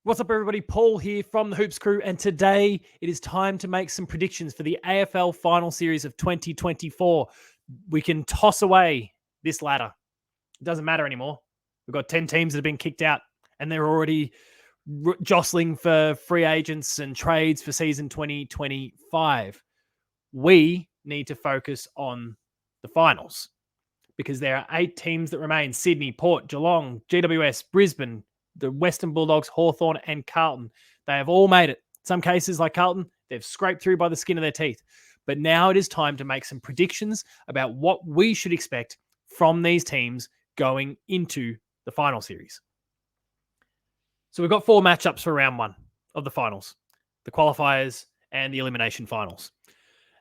What's up, everybody? Paul here from the Hoops Crew, and today it is time to make some predictions for the AFL Final Series of 2024. We can toss away this ladder. It doesn't matter anymore. We've got 10 teams that have been kicked out, and they're already jostling for free agents and trades for season 2025. We need to focus on the finals because there are 8 teams that remain: Sydney, Port, Geelong, GWS, Brisbane, the Western Bulldogs, Hawthorn, and Carlton. They have all made it. In some cases, like Carlton, they've scraped through by the skin of their teeth. But now it is time to make some predictions about what we should expect from these teams going into the final series. So we've got 4 matchups for round 1 of the finals: the qualifiers and the elimination finals.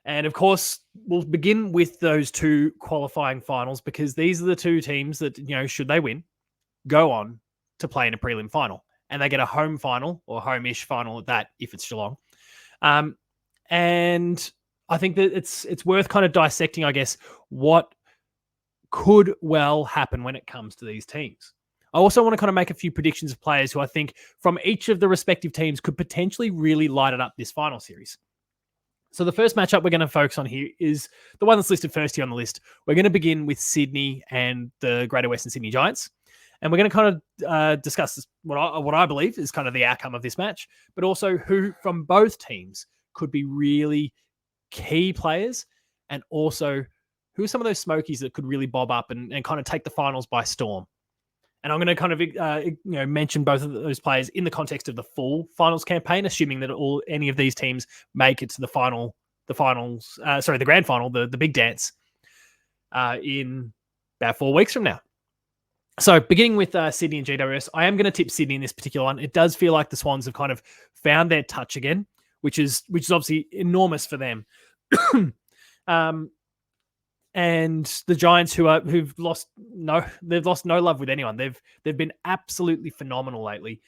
And of course, we'll begin with those 2 qualifying finals because these are the 2 teams that, should they win, go on to play in a prelim final, and they get a home final or home-ish final at that if it's Geelong. And I think that it's worth kind of dissecting, I guess, what could well happen when it comes to these teams. I also want to kind of make a few predictions of players who I think from each of the respective teams could potentially really light it up this final series. So the first matchup we're going to focus on here is the one that's listed first here on the list. We're going to begin with Sydney and the Greater Western Sydney Giants. And we're going to kind of discuss what I believe is kind of the outcome of this match, but also who from both teams could be really key players, and also who are some of those smokies that could really bob up and kind of take the finals by storm. And I'm going to kind of mention both of those players in the context of the full finals campaign, assuming that any of these teams make it to the grand final, the big dance, in about 4 weeks from now. So beginning with Sydney and GWS, I am going to tip Sydney in this particular one. It does feel like the Swans have kind of found their touch again, which is obviously enormous for them. And the Giants, who've lost no love with anyone. They've been absolutely phenomenal lately.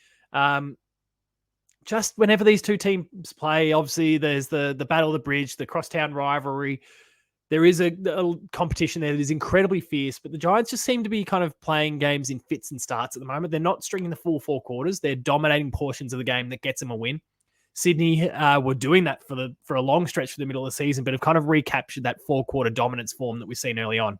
Just whenever these 2 teams play, obviously there's the battle of the bridge, the crosstown rivalry. There is a competition there that is incredibly fierce, but the Giants just seem to be kind of playing games in fits and starts at the moment. They're not stringing the full 4 quarters. They're dominating portions of the game that gets them a win. Sydney were doing that for a long stretch for the middle of the season, but have kind of recaptured that 4-quarter dominance form that we've seen early on.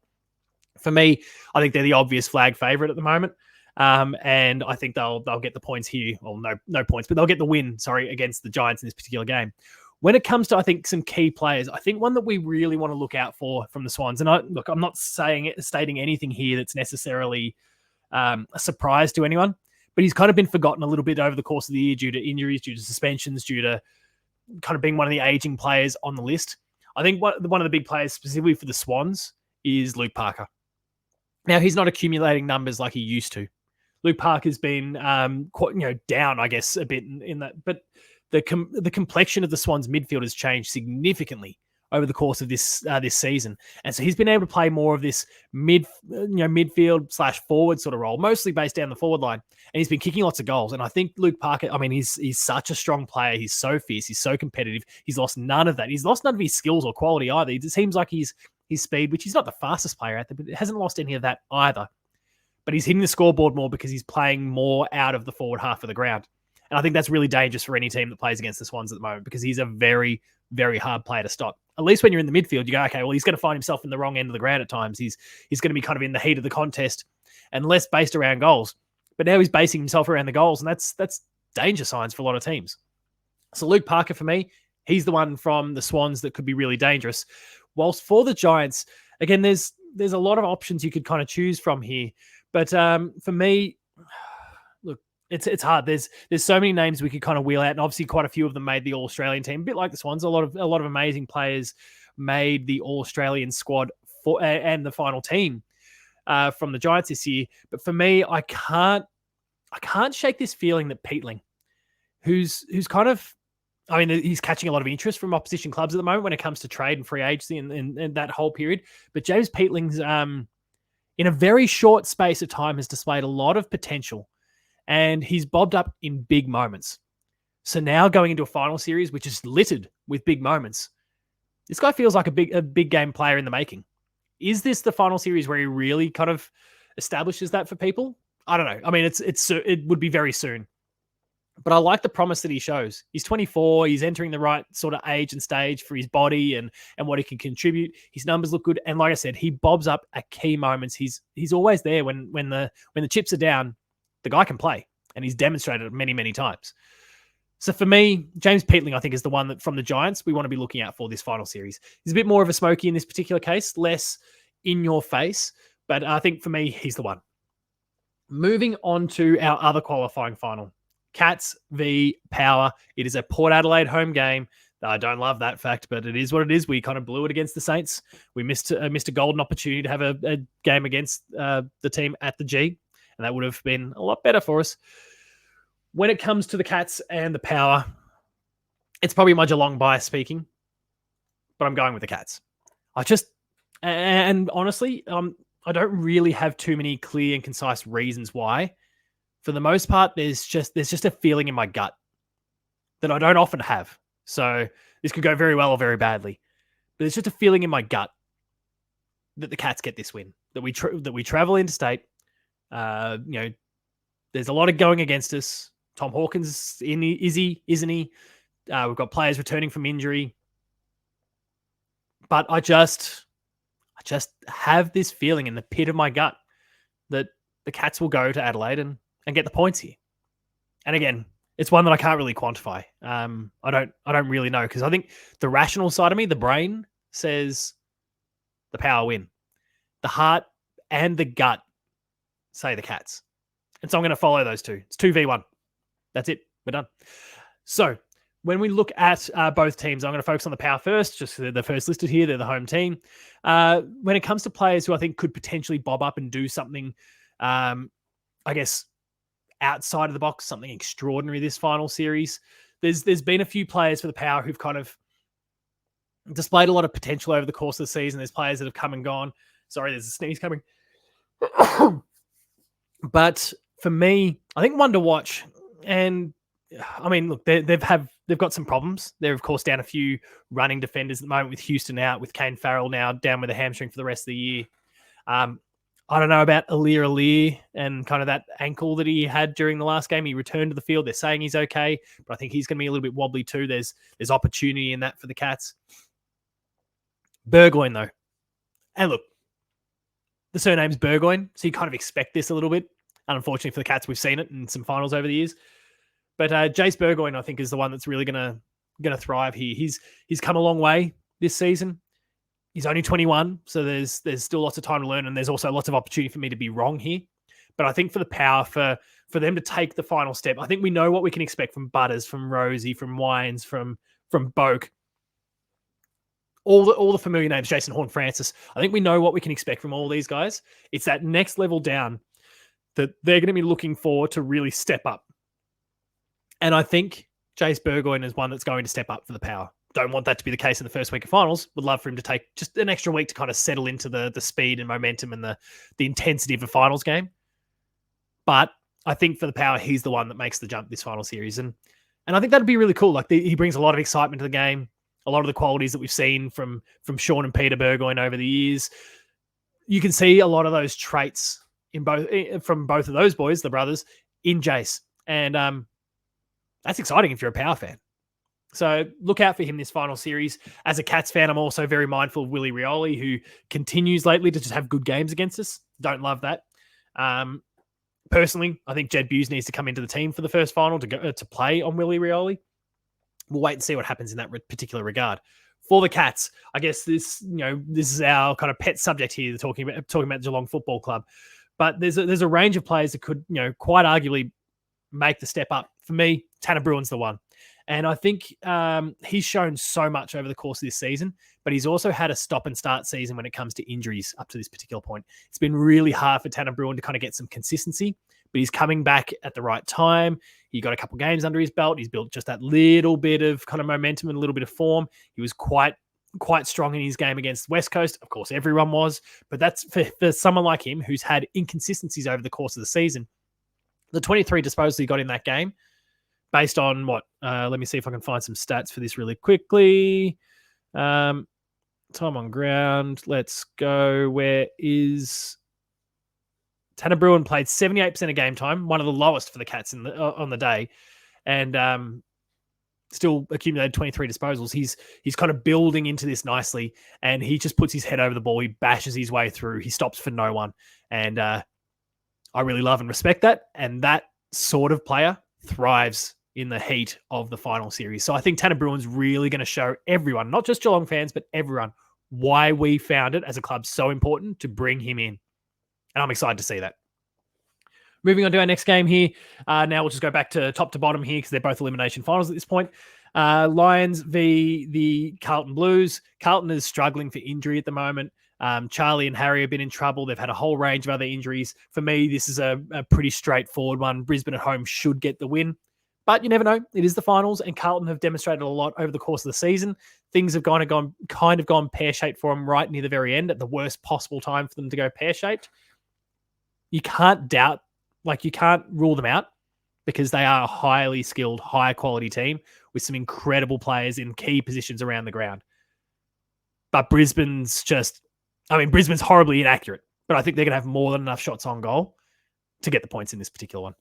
For me, I think they're the obvious flag favourite at the moment, and I think they'll get the points here. Well, no points, but they'll get the win, against the Giants in this particular game. When it comes to, I think, some key players, I think one that we really want to look out for from the Swans, and I'm not stating anything here that's necessarily a surprise to anyone, but he's kind of been forgotten a little bit over the course of the year due to injuries, due to suspensions, due to kind of being one of the aging players on the list. I think one of the big players specifically for the Swans is Luke Parker. Now, he's not accumulating numbers like he used to. Luke Parker's been quite, down, I guess, a bit in that, but the complexion of the Swans midfield has changed significantly over the course of this season, and so he's been able to play more of this midfield / forward sort of role, mostly based down the forward line, and he's been kicking lots of goals. And I think Luke Parker, I mean, he's such a strong player. He's so fierce. He's so competitive. He's lost none of that. He's lost none of his skills or quality either. It seems like his speed, which he's not the fastest player out there, but it hasn't lost any of that either. But he's hitting the scoreboard more because he's playing more out of the forward half of the ground. And I think that's really dangerous for any team that plays against the Swans at the moment, because he's a very, very hard player to stop. At least when you're in the midfield, you go, okay, well, he's going to find himself in the wrong end of the ground at times. He's going to be kind of in the heat of the contest and less based around goals. But now he's basing himself around the goals, and that's danger signs for a lot of teams. So Luke Parker, for me, he's the one from the Swans that could be really dangerous. Whilst for the Giants, again, there's a lot of options you could kind of choose from here. But for me, look, it's hard. There's so many names we could kind of wheel out, and obviously quite a few of them made the All-Australian team. A bit like the Swans, a lot of amazing players made the All-Australian squad and the final team from the Giants this year. But for me, I can't shake this feeling that Peatling, who's kind of, I mean, he's catching a lot of interest from opposition clubs at the moment when it comes to trade and free agency and that whole period. But James Peatling's, in a very short space of time, has displayed a lot of potential, and he's bobbed up in big moments. So now going into a final series, which is littered with big moments, this guy feels like a big game player in the making. Is this the final series where he really kind of establishes that for people? I don't know. I mean, it would be very soon. But I like the promise that he shows. He's 24. He's entering the right sort of age and stage for his body and what he can contribute. His numbers look good, and like I said, he bobs up at key moments. He's always there when the chips are down. The guy can play, and he's demonstrated it many times. So for me, James Peatling, I think, is the one that from the Giants we want to be looking out for this final series. He's a bit more of a smoky in this particular case, less in your face, but I think for me, he's the one. Moving on to our other qualifying final. Cats v Power. It is a Port Adelaide home game. I don't love that fact, but it is what it is. We kind of blew it against the Saints. We missed a golden opportunity to have a game against the team at the G, and that would have been a lot better for us. When it comes to the Cats and the Power, it's probably my Geelong bias speaking, but I'm going with the Cats. And honestly, I don't really have too many clear and concise reasons why. For the most part, there's just a feeling in my gut that I don't often have. So this could go very well or very badly. But it's just a feeling in my gut that the Cats get this win. That we travel interstate. There's a lot of going against us. Tom Hawkins is he? Isn't he? We've got players returning from injury. But I just have this feeling in the pit of my gut that the Cats will go to Adelaide and get the points here. And again, it's one that I can't really quantify. I don't really know, because I think the rational side of me, the brain, says the Power win. The heart and the gut say the Cats. And so I'm going to follow those two. It's 2v1. That's it. We're done. So when we look at both teams, I'm going to focus on the Power first, just the first listed here. They're the home team. When it comes to players who I think could potentially bob up and do something, I guess, outside of the box, something extraordinary this final series, there's been a few players for the Power who've kind of displayed a lot of potential over the course of the season. There's players that have come and gone. Sorry, there's a sneeze coming. But for me, I think one to watch, and I mean, look, they've got some problems. They're of course down a few running defenders at the moment, with Houston out, with Kane Farrell now down with a hamstring for the rest of the year. I don't know about Alir and kind of that ankle that he had during the last game. He returned to the field. They're saying he's okay, but I think he's going to be a little bit wobbly too. There's opportunity in that for the Cats. Burgoyne, though. And look, the surname's Burgoyne, so you kind of expect this a little bit. And unfortunately for the Cats, we've seen it in some finals over the years. But Jace Burgoyne, I think, is the one that's really going to thrive here. He's come a long way this season. He's only 21, so there's still lots of time to learn, and there's also lots of opportunity for me to be wrong here. But I think for the Power, for them to take the final step, I think we know what we can expect from Butters, from Rosie, from Wines, from Boak. All the familiar names, Jason Horn-Francis. I think we know what we can expect from all these guys. It's that next level down that they're going to be looking for to really step up. And I think Jace Burgoyne is one that's going to step up for the Power. Don't want that to be the case in the first week of finals. Would love for him to take just an extra week to kind of settle into the speed and momentum and the intensity of a finals game. But I think for the Power, he's the one that makes the jump this final series. And I think that'd be really cool. Like he brings a lot of excitement to the game. A lot of the qualities that we've seen from Sean and Peter Burgoyne over the years. You can see a lot of those traits from both of those boys, the brothers, in Jace. And that's exciting if you're a Power fan. So look out for him this final series. As a Cats fan, I'm also very mindful of Willie Rioli, who continues lately to just have good games against us. Don't love that. Personally, I think Jed Buse needs to come into the team for the first final to play on Willie Rioli. We'll wait and see what happens in that particular regard. For the Cats, I guess this is our kind of pet subject here, talking about Geelong Football Club. But there's a range of players that could, quite arguably make the step up. For me, Tanner Bruin's the one. And I think he's shown so much over the course of this season, but he's also had a stop and start season when it comes to injuries up to this particular point. It's been really hard for Tanner Bruin to kind of get some consistency, but he's coming back at the right time. He got a couple games under his belt. He's built just that little bit of kind of momentum and a little bit of form. He was quite strong in his game against West Coast. Of course, everyone was, but that's for someone like him who's had inconsistencies over the course of the season. The 23 disposals he got in that game, based on what? Let me see if I can find some stats for this really quickly. Time on ground. Let's go. Where is Tanner Bruin? Played 78% of game time, one of the lowest for the Cats on the day. and still accumulated 23 disposals. He's kind of building into this nicely, and he just puts his head over the ball. He bashes his way through. He stops for no one, and I really love and respect that. And that sort of player thrives in the heat of the final series. So I think Tanner Bruin's really going to show everyone, not just Geelong fans, but everyone, why we found it as a club so important to bring him in. And I'm excited to see that. Moving on to our next game here. Now we'll just go back to top to bottom here because they're both elimination finals at this point. Lions v the Carlton Blues. Carlton is struggling for injury at the moment. Charlie and Harry have been in trouble. They've had a whole range of other injuries. For me, this is a pretty straightforward one. Brisbane at home should get the win. But you never know. It is the finals, and Carlton have demonstrated a lot over the course of the season. Things have kind of gone pear-shaped for them right near the very end at the worst possible time for them to go pear-shaped. You can't doubt, you can't rule them out because they are a highly skilled, high-quality team with some incredible players in key positions around the ground. But Brisbane's horribly inaccurate, but I think they're going to have more than enough shots on goal to get the points in this particular one.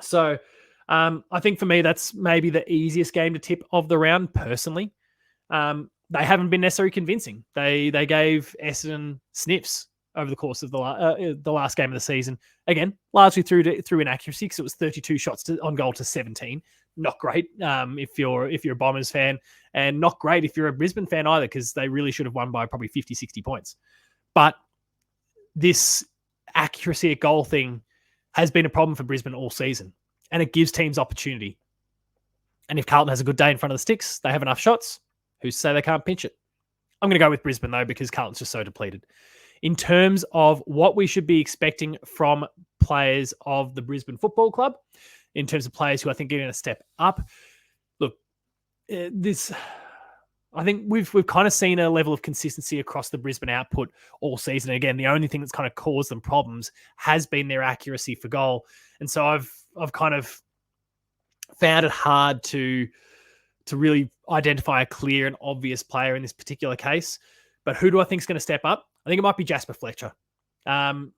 So I think for me, that's maybe the easiest game to tip of the round, personally. They haven't been necessarily convincing. They gave Essendon sniffs over the course of the last game of the season. Again, largely through inaccuracy, because it was 32 shots on goal to 17. Not great if you're a Bombers fan, and not great if you're a Brisbane fan either, because they really should have won by probably 50, 60 points. But this accuracy at goal thing has been a problem for Brisbane all season, and it gives teams opportunity. And if Carlton has a good day in front of the sticks, they have enough shots. Who's to say they can't pinch it? I'm going to go with Brisbane, though, because Carlton's just so depleted. In terms of what we should be expecting from players of the Brisbane Football Club, in terms of players who I think are going to step up, look, I think we've kind of seen a level of consistency across the Brisbane output all season. Again, the only thing that's kind of caused them problems has been their accuracy for goal. And so I've kind of found it hard to really identify a clear and obvious player in this particular case. But who do I think is going to step up? I think it might be Jasper Fletcher.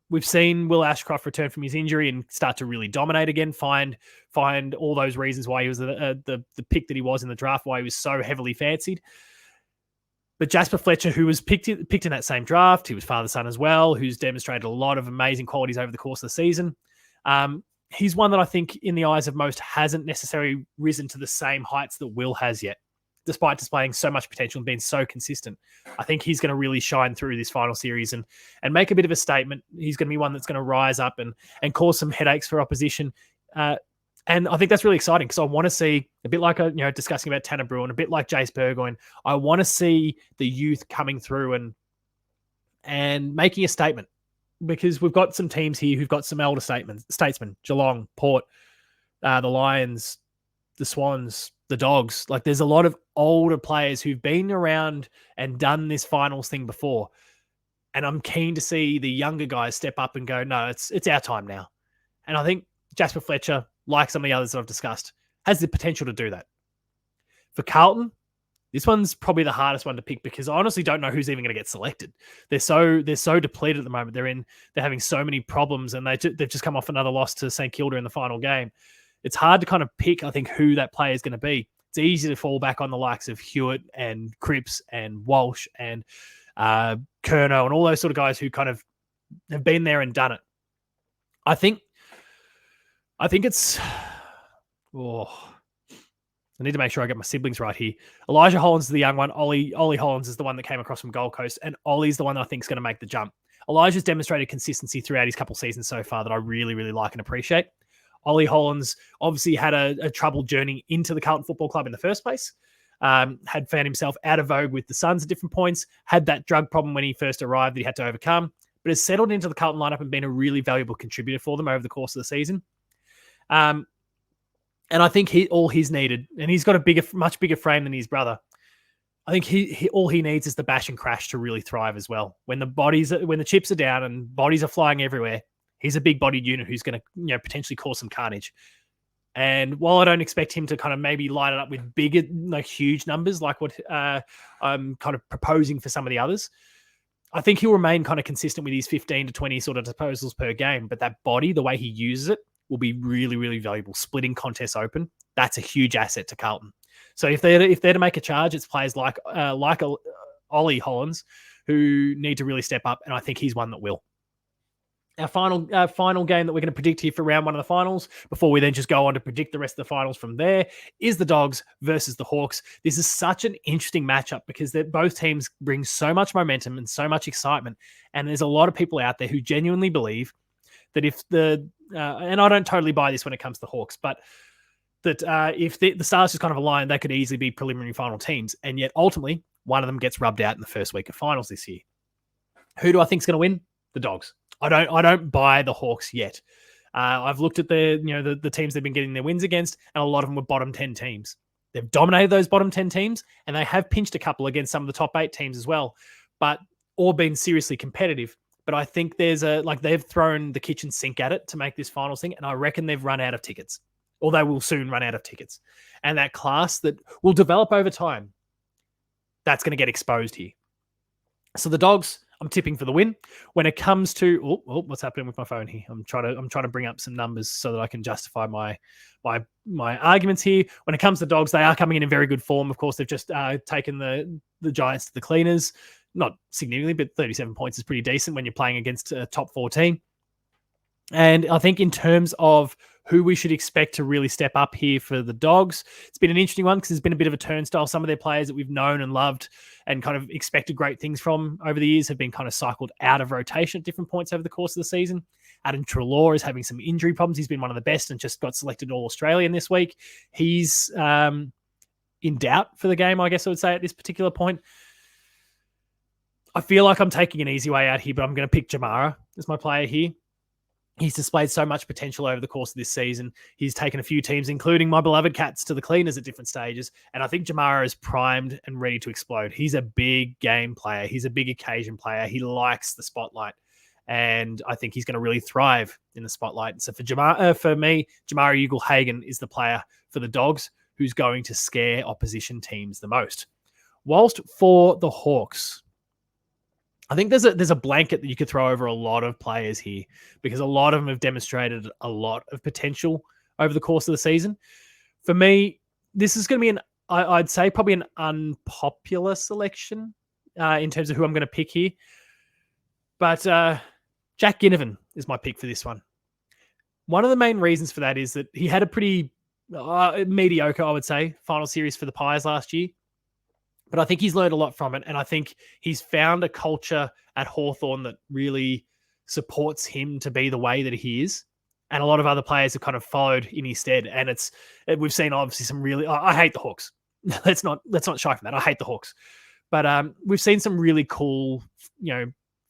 We've seen Will Ashcroft return from his injury and start to really dominate again, find all those reasons why he was the pick that he was in the draft, why he was so heavily fancied. But Jasper Fletcher, who was picked in that same draft, he was father-son as well, who's demonstrated a lot of amazing qualities over the course of the season. He's one that I think in the eyes of most hasn't necessarily risen to the same heights that Will has yet, despite displaying so much potential and being so consistent. I think he's going to really shine through this final series and make a bit of a statement. He's going to be one that's going to rise up and cause some headaches for opposition. And I think that's really exciting because I want to see, a bit like discussing about Tanner Bruin, a bit like Jace Burgoyne, I want to see the youth coming through and making a statement, because we've got some teams here who've got some elder statesmen, Geelong, Port, the Lions, the Swans, the Dogs. Like, there's a lot of older players who've been around and done this finals thing before. And I'm keen to see the younger guys step up and go, no, it's our time now. And I think Jasper Fletcher, like some of the others that I've discussed, has the potential to do that. For Carlton, this one's probably the hardest one to pick because I honestly don't know who's even going to get selected. They're so depleted at the moment. They're having so many problems, and they've just come off another loss to St Kilda in the final game. It's hard to kind of pick, I think, who that player is going to be. It's easy to fall back on the likes of Hewitt and Cripps and Walsh and Curnow and all those sort of guys who kind of have been there and done it. I think it's... I need to make sure I get my siblings right here. Elijah Hollands is the young one. Ollie Hollands is the one that came across from Gold Coast, and Ollie's the one that I think is going to make the jump. Elijah's demonstrated consistency throughout his couple seasons so far that I really, really like and appreciate. Ollie Hollands obviously had a troubled journey into the Carlton Football Club in the first place. Had found himself out of vogue with the Suns at different points, had that drug problem when he first arrived that he had to overcome, but has settled into the Carlton lineup and been a really valuable contributor for them over the course of the season. And I think all he's needed, and he's got a much bigger frame than his brother. I think all he needs is the bash and crash to really thrive as well. When the chips are down and bodies are flying everywhere, he's a big-bodied unit who's going to potentially cause some carnage. And while I don't expect him to kind of maybe light it up with bigger, huge numbers like what I'm kind of proposing for some of the others, I think he'll remain kind of consistent with his 15 to 20 sort of disposals per game. But that body, the way he uses it, will be really, really valuable, splitting contests open, that's a huge asset to Carlton. So if they're to make a charge, it's players like Ollie Hollins who need to really step up, and I think he's one that will. Our final game that we're going to predict here for round one of the finals, before we then just go on to predict the rest of the finals from there, is the Dogs versus the Hawks. This is such an interesting matchup because both teams bring so much momentum and so much excitement, and there's a lot of people out there who genuinely believe that if and I don't totally buy this when it comes to the Hawks, but that if the stars just kind of align, they could easily be preliminary final teams, and yet ultimately one of them gets rubbed out in the first week of finals this year. Who do I think is going to win? The Dogs. I don't buy the Hawks yet. I've looked at the teams they've been getting their wins against, and a lot of them were bottom 10 teams. They've dominated those bottom 10 teams, and they have pinched a couple against some of the top 8 teams as well, but all been seriously competitive. But I think they've thrown the kitchen sink at it to make this finals thing, and I reckon they've run out of tickets, or they will soon run out of tickets. And that class that will develop over time, that's going to get exposed here. So the Dogs, I'm tipping for the win. When it comes to what's happening with my phone here? I'm trying to bring up some numbers so that I can justify my arguments here. When it comes to Dogs, they are coming in very good form. Of course, they've just taken the Giants to the cleaners. Not significantly, but 37 points is pretty decent when you're playing against a top 4 team. And I think in terms of who we should expect to really step up here for the Dogs, it's been an interesting one because there's been a bit of a turnstile. Some of their players that we've known and loved and kind of expected great things from over the years have been kind of cycled out of rotation at different points over the course of the season. Adam Treloar is having some injury problems. He's been one of the best and just got selected All-Australian this week. He's in doubt for the game, I guess I would say, at this particular point. I feel like I'm taking an easy way out here, but I'm going to pick Jamara as my player here. He's displayed so much potential over the course of this season. He's taken a few teams, including my beloved Cats, to the cleaners at different stages. And I think Jamara is primed and ready to explode. He's a big game player. He's a big occasion player. He likes the spotlight. And I think he's going to really thrive in the spotlight. So for me, Jamara Ugle-Hagan is the player for the Dogs who's going to scare opposition teams the most. Whilst for the Hawks, I think there's a blanket that you could throw over a lot of players here because a lot of them have demonstrated a lot of potential over the course of the season. For me, this is going to be I'd say probably an unpopular selection in terms of who I'm going to pick here. But Jack Ginnivan is my pick for this one. One of the main reasons for that is that he had a pretty mediocre, I would say, final series for the Pies last year. But I think he's learned a lot from it. And I think he's found a culture at Hawthorn that really supports him to be the way that he is. And a lot of other players have kind of followed in his stead. And we've seen obviously some really, I hate the Hawks. let's not shy from that. I hate the Hawks. But we've seen some really cool,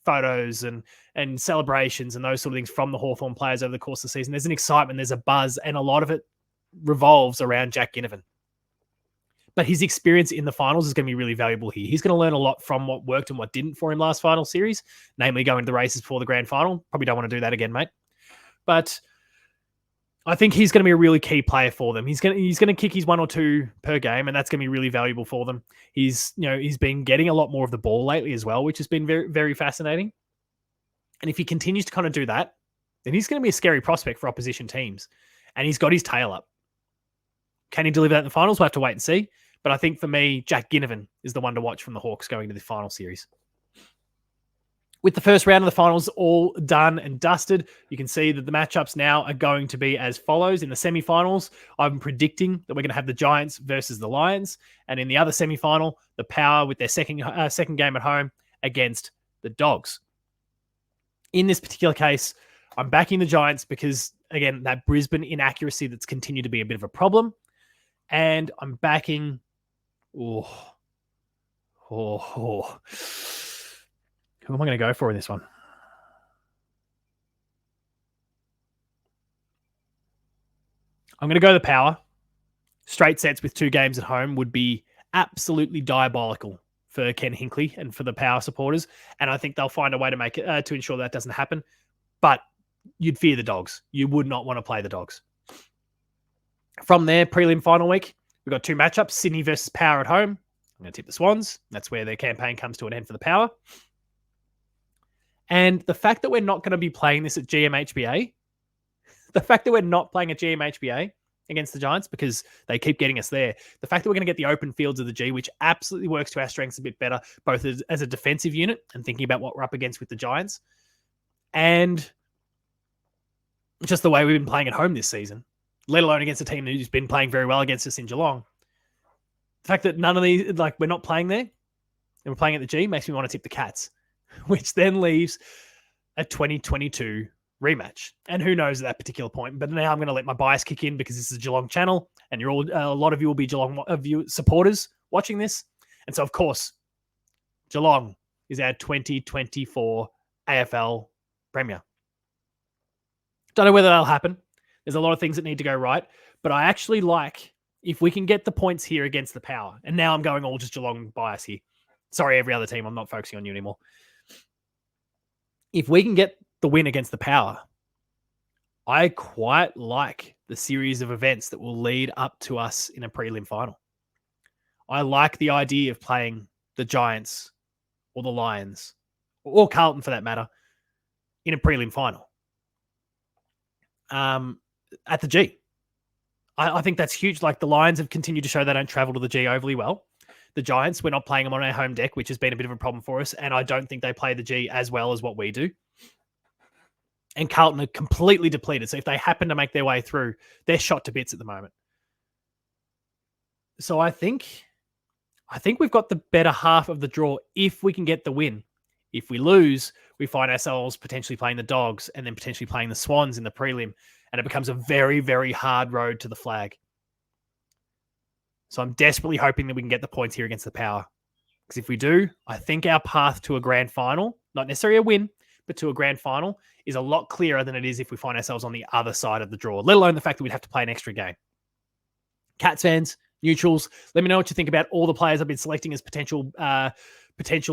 photos and celebrations and those sort of things from the Hawthorn players over the course of the season. There's an excitement, there's a buzz, and a lot of it revolves around Jack Ginnivan. But his experience in the finals is going to be really valuable here. He's going to learn a lot from what worked and what didn't for him last final series, namely going to the races before the grand final. Probably don't want to do that again, mate. But I think he's going to be a really key player for them. He's going to kick his 1 or 2 per game, and that's going to be really valuable for them. He's been getting a lot more of the ball lately as well, which has been very, very fascinating. And if he continues to kind of do that, then he's going to be a scary prospect for opposition teams. And he's got his tail up. Can he deliver that in the finals? We'll have to wait and see. But I think for me, Jack Ginnivan is the one to watch from the Hawks going to the final series. With the first round of the finals all done and dusted, you can see that the matchups now are going to be as follows. In the semifinals, I'm predicting that we're going to have the Giants versus the Lions. And in the other semifinal, the Power with their second game at home against the Dogs. In this particular case, I'm backing the Giants because, again, that Brisbane inaccuracy that's continued to be a bit of a problem. And I'm backing... Who am I going to go for in this one? I'm going to go the Power. Straight sets with 2 games at home would be absolutely diabolical for Ken Hinkley and for the Power supporters. And I think they'll find a way to make it to ensure that doesn't happen. But you'd fear the Dogs. You would not want to play the Dogs. From there, prelim final week, we've got 2 matchups, Sydney versus Power at home. I'm going to tip the Swans. That's where their campaign comes to an end for the Power. And the fact that we're not going to be playing this at GMHBA, the fact that we're not playing at GMHBA against the Giants because they keep getting us there. The fact that we're going to get the open fields of the G, which absolutely works to our strengths a bit better, both as a defensive unit and thinking about what we're up against with the Giants, and just the way we've been playing at home this season, let alone against a team who's been playing very well against us in Geelong. The fact that none of these, like, we're not playing there and we're playing at the G makes me want to tip the Cats, which then leaves a 2022 rematch. And who knows at that particular point. But now I'm going to let my bias kick in because this is a Geelong channel and you're all, a lot of you will be Geelong supporters watching this. And so, of course, Geelong is our 2024 AFL Premier. Don't know whether that'll happen. There's a lot of things that need to go right. But I actually like, if we can get the points here against the Power, and now I'm going all just Geelong bias here. Sorry, every other team. I'm not focusing on you anymore. If we can get the win against the Power, I quite like the series of events that will lead up to us in a prelim final. I like the idea of playing the Giants or the Lions, or Carlton for that matter, in a prelim final at the G. I think that's huge. Like, the Lions have continued to show they don't travel to the G overly well. The Giants, we're not playing them on our home deck, which has been a bit of a problem for us. And I don't think they play the G as well as what we do. And Carlton are completely depleted. So if they happen to make their way through, they're shot to bits at the moment. So I think we've got the better half of the draw if we can get the win. If we lose, we find ourselves potentially playing the Dogs and then potentially playing the Swans in the prelim. And it becomes a very, very hard road to the flag. So I'm desperately hoping that we can get the points here against the Power. Because if we do, I think our path to a grand final, not necessarily a win, but to a grand final, is a lot clearer than it is if we find ourselves on the other side of the draw, let alone the fact that we'd have to play an extra game. Cats fans, neutrals, let me know what you think about all the players I've been selecting as potential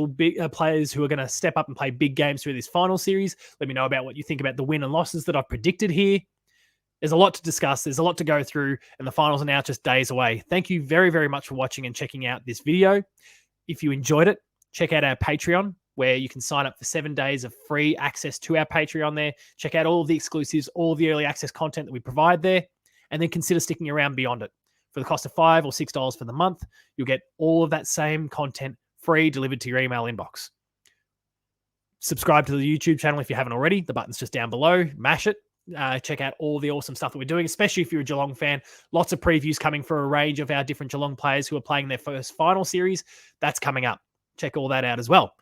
big players who are going to step up and play big games through this final series. Let me know about what you think about the win and losses that I've predicted here. There's a lot to discuss. There's a lot to go through, and the finals are now just days away. Thank you very, very much for watching and checking out this video. If you enjoyed it, check out our Patreon, where you can sign up for 7 days of free access to our Patreon there. Check out all of the exclusives, all of the early access content that we provide there, and then consider sticking around beyond it. For the cost of $5 or $6 for the month, you'll get all of that same content free delivered to your email inbox. Subscribe to the YouTube channel if you haven't already. The button's just down below. Mash it. Check out all the awesome stuff that we're doing, especially if you're a Geelong fan. Lots of previews coming for a range of our different Geelong players who are playing their first final series. That's coming up. Check all that out as well.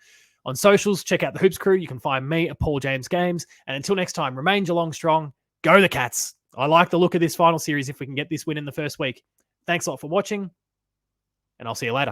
On socials, check out the Hoops Crew. You can find me at Paul James Games. And until next time, remain Geelong strong. Go the Cats. I like the look of this final series if we can get this win in the first week. Thanks a lot for watching, and I'll see you later.